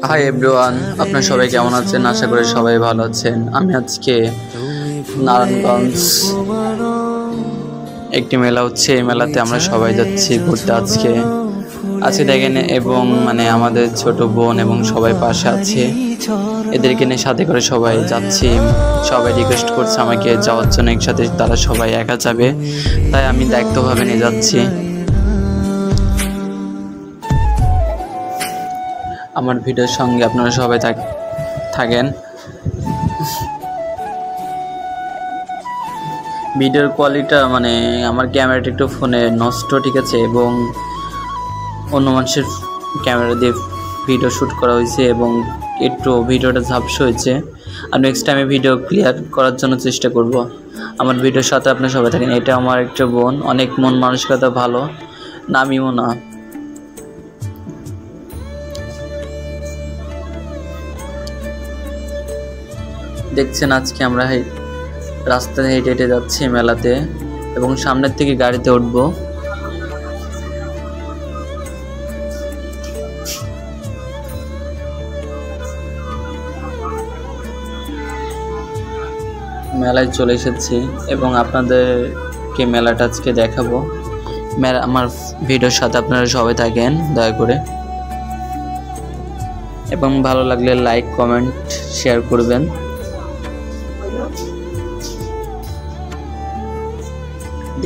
Hi everyone, আপনারা সবাই কেমন আছেন? আশা করি সবাই ভালো আছেন। আমি আজকে নারায়ণগঞ্জ একটি মেলা হচ্ছে, এই মেলাতে আমরা সবাই যাচ্ছি ঘুরতে। আজকে দেখেন, এবং আমাদের ছোট বোন এবং সবাই পাশে আছে, এদেরকে নিয়ে সাথে করে সবাই যাচ্ছি। সবাই রিকোয়েস্ট করছে আমাকে যাওয়ার জন্য একসাথে, তারা সবাই একা যাবে, তাই আমি দায়িত্বভাবে নিয়ে যাচ্ছি। আমার ভিডিওর সঙ্গে আপনারা সবাই থাকেন। ভিডিওর কোয়ালিটিটা আমার ক্যামেরাটা একটু ফোনে নষ্ট, ঠিক আছে, এবং অন্য মানুষের ক্যামেরা দিয়ে ভিডিও শ্যুট করা হয়েছে এবং একটু ভিডিওটা ঝাপসা হয়েছে। আর নেক্সট টাইমে ভিডিও ক্লিয়ার করার জন্য চেষ্টা করব। আমার ভিডিওর সাথে আপনারা সবাই থাকেন। এটা আমার একটা বোন, অনেক মন মানসিকতা ভালো, নামিও না। দেখছেন, আজকে আমরা রাস্তায় হেঁটে হেঁটে যাচ্ছি মেলাতে, এবং সামনের থেকে গাড়িতে উঠব। মেলায় চলে এসেছি এবং আপনাদেরকে মেলাটা আজকে দেখাবো। আমার ভিডিওর সাথে আপনারা সবাই থাকেন দয়া করে, এবং ভালো লাগলে লাইক কমেন্ট শেয়ার করবেন।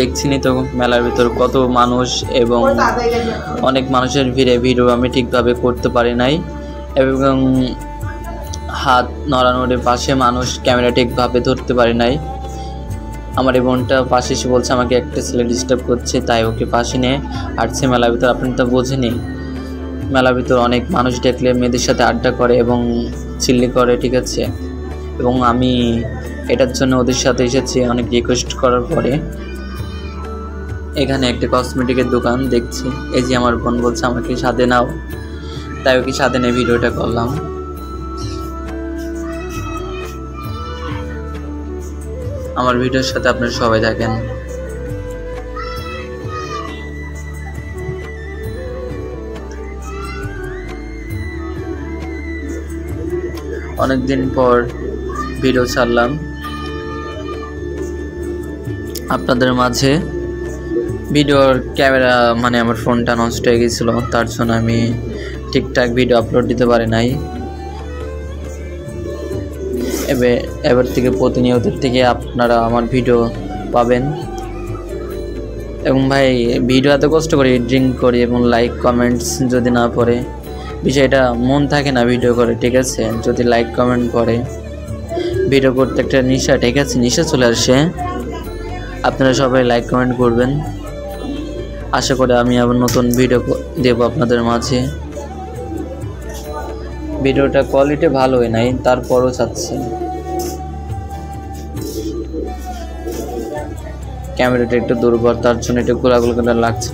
দেখছিনি তো মেলার ভিতর কত মানুষ, এবং অনেক মানুষের ভিড়ে ভিডিও আমি ঠিকভাবে করতে পারি নাই, এবং হাত নড়ানোর পাশে মানুষ ক্যামেরা ঠিকভাবে ধরতে পারি নাই। আমার এই বোনটা পাশে এসে বলছে আমাকে একটা ছেলে ডিস্টার্ব করছে, তাই ওকে পাশে নিয়ে হাঁটছে মেলার ভিতর। আপনি তো বোঝেনি, মেলার ভিতর অনেক মানুষ দেখলে মেয়েদের সাথে আড্ডা করে এবং চিল্লি করে, ঠিক আছে, এবং আমি এটার জন্য ওদের সাথে এসেছি অনেক রিকোয়েস্ট করার পরে। এখানে একটা কসমেটিকের দোকান দেখছি, এই যে আমার বোন বলছে আমাকে সাথে নাও, তাই ওকে সাথে নিয়ে ভিডিওটা করলাম। আমার ভিডিওর সাথে আপনারা সবাই থাকেন। অনেকদিন পর ভিডিও ছাড়লাম আপনাদের মাঝে। ভিডিওর ক্যামেরা আমার ফোনটা নষ্ট হয়ে গেছিলো, তার জন্য আমি ঠিকঠাক ভিডিও আপলোড দিতে পারি নাই। এবার থেকে প্রতিনিয়ত থেকে আপনারা আমার ভিডিও পাবেন। এবং ভাই, ভিডিও এত কষ্ট করে এডিটিং করি এবং লাইক কমেন্টস যদি না পড়ে, বিষয়টা মন থাকে না ভিডিও করে, ঠিক আছে। যদি লাইক কমেন্ট পড়ে, ভিডিও করতে একটা নেশা, ঠিক আছে, নেশা চলে আসে। আপনারা সবাই লাইক কমেন্ট করবেন। আশা করি আমি আবার নতুন ভিডিও দেব আপনাদের মাঝে। ভিডিওটা কোয়ালিটি ভালো হয় নাই, তারপরও চাচ্ছি। ক্যামেরাটা একটু দুর্বল, তার জন্য একটু গোলাগুলো লাগছে।